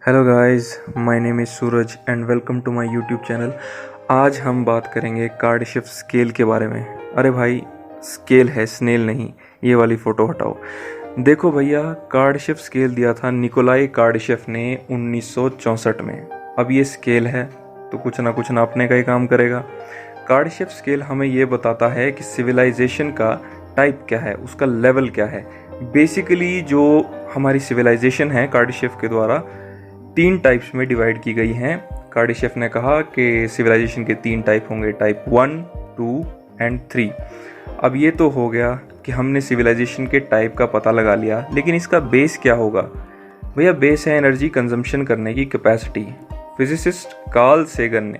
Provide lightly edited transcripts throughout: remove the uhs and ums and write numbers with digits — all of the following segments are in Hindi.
Hello guys, my name is Suraj and welcome to my YouTube channel. आज हम बात करेंगे कार्डशिफ स्केल के बारे में। अरे भाई, स्केल है, स्नेल नहीं। ये वाली फ़ोटो हटाओ। देखो भैया, कार्डशिफ स्केल दिया था निकोलाई कार्डशिफ ने 1964 में। अब ये स्केल है तो कुछ ना कुछ नापने का ही काम करेगा। कार्डशिफ स्केल हमें ये बताता है कि सिविलाइजेशन का टाइप क्या है, उसका लेवल क्या है। बेसिकली जो हमारी सिविलाइजेशन है कार्डशिफ के द्वारा 3 टाइप्स में डिवाइड की गई हैं। कार्डशिफ ने कहा कि सिविलाइजेशन के 3 टाइप होंगे, टाइप 1, 2 एंड 3। अब ये तो हो गया कि हमने सिविलाइजेशन के टाइप का पता लगा लिया, लेकिन इसका बेस क्या होगा? भैया, बेस है एनर्जी कंजम्पशन करने की कैपेसिटी। फिजिसिस्ट कार्ल सेगन ने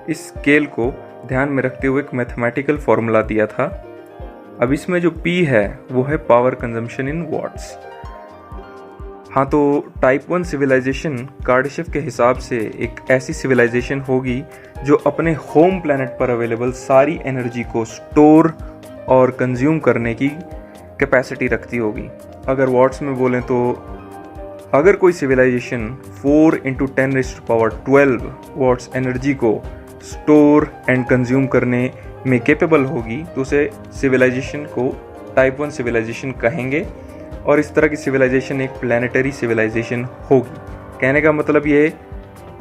इस स्केल को ध्यान में रखते हुए एक मैथमेटिकल फॉर्मूला दिया था। अब इसमें जो P है वो है पावर कंजम्पशन इन वॉट्स। हाँ, तो टाइप 1 सिविलाइजेशन कार्डशिफ के हिसाब से एक ऐसी सिविलाइजेशन होगी जो अपने होम प्लैनेट पर अवेलेबल सारी एनर्जी को स्टोर और कंज्यूम करने की कैपेसिटी रखती होगी। अगर वॉट्स में बोलें तो अगर कोई सिविलाइजेशन 4 × 10⁻12 वॉट्स एनर्जी को स्टोर एंड कंज्यूम करने में कैपेबल होगी तो उसे सिविलाइजेशन को टाइप 1 सिविलाइजेशन कहेंगे। और इस तरह की सिविलाइजेशन एक प्लैनेटरी सिविलाइजेशन होगी। कहने का मतलब ये है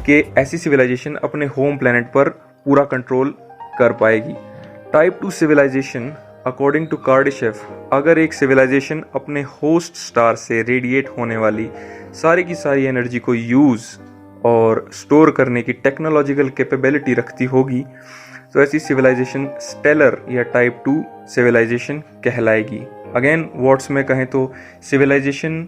कि ऐसी सिविलाइजेशन अपने होम प्लैनेट पर पूरा कंट्रोल कर पाएगी। टाइप 2 सिविलाइजेशन अकॉर्डिंग टू कार्डशिफ, अगर एक सिविलाइजेशन अपने होस्ट स्टार से रेडिएट होने वाली सारी की सारी एनर्जी को यूज़ और स्टोर करने की टेक्नोलॉजिकल कैपेबिलिटी रखती होगी तो ऐसी सिविलाइजेशन स्टेलर या टाइप 2 सिविलाइजेशन कहलाएगी। अगेन वॉट्स में कहें तो सिविलाइजेशन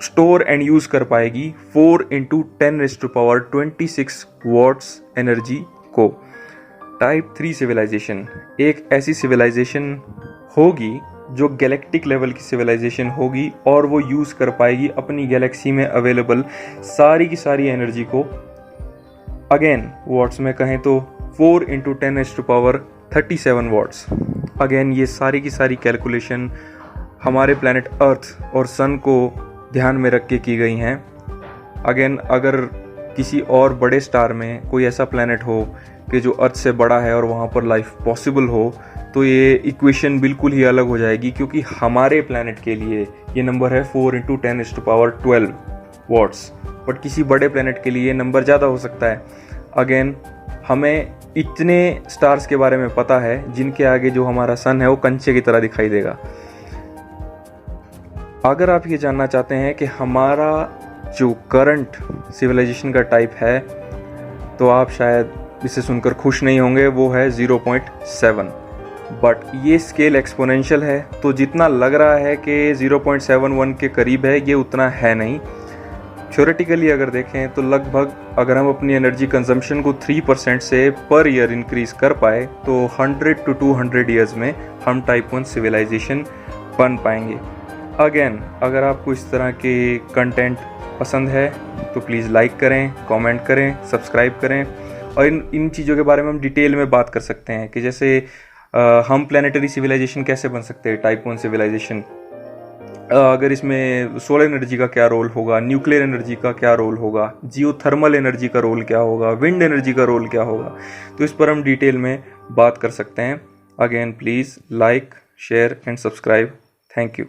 स्टोर एंड यूज कर पाएगी 4 × 10⁻26 वॉट्स एनर्जी को। टाइप 3 सिविलाइजेशन एक ऐसी सिविलाइजेशन होगी जो गैलेक्टिक लेवल की सिविलाइजेशन होगी और वो यूज कर पाएगी अपनी गैलेक्सी में अवेलेबल सारी की सारी एनर्जी को। अगेन वॉट्स में कहें तो 4 × 10⁻37 वॉट्स। अगेन ये सारी की सारी कैलकुलेशन हमारे प्लैनेट अर्थ और सन को ध्यान में रख के की गई हैं। अगेन अगर किसी और बड़े स्टार में कोई ऐसा प्लैनेट हो कि जो अर्थ से बड़ा है और वहाँ पर लाइफ पॉसिबल हो तो ये इक्वेशन बिल्कुल ही अलग हो जाएगी, क्योंकि हमारे प्लैनेट के लिए ये नंबर है 4 × 10⁻12 वॉट्स, बट किसी बड़े प्लैनेट के लिए ये नंबर ज़्यादा हो सकता है। अगेन हमें इतने स्टार्स के बारे में पता है जिनके आगे जो हमारा सन है वो कंचे की तरह दिखाई देगा। अगर आप ये जानना चाहते हैं कि हमारा जो करंट सिविलाइजेशन का टाइप है तो आप शायद इसे सुनकर खुश नहीं होंगे, वो है 0.7। बट ये स्केल एक्सपोनेंशियल है, तो जितना लग रहा है कि 0.71 के करीब है ये उतना है नहीं। थ्योरेटिकली अगर देखें तो लगभग अगर हम अपनी एनर्जी कंजम्पशन को 3% से पर ईयर इंक्रीज कर पाए तो 100 to 200 ईयर्स में हम टाइप 1 सिविलाइजेशन बन पाएंगे। अगेन अगर आपको इस तरह के कंटेंट पसंद है तो प्लीज़ लाइक करें, कमेंट करें, सब्सक्राइब करें। और इन चीज़ों के बारे में हम डिटेल में बात कर सकते हैं कि जैसे हम प्लैनेटरी सिविलाइजेशन कैसे बन सकते हैं टाइप 1 सिविलाइजेशन। अगर इसमें सोलर एनर्जी का क्या रोल होगा, न्यूक्लियर एनर्जी का क्या रोल होगा, जियोथर्मल एनर्जी का रोल क्या होगा, विंड एनर्जी का रोल क्या होगा, तो इस पर हम डिटेल में बात कर सकते हैं। Again please like, share and subscribe. Thank you.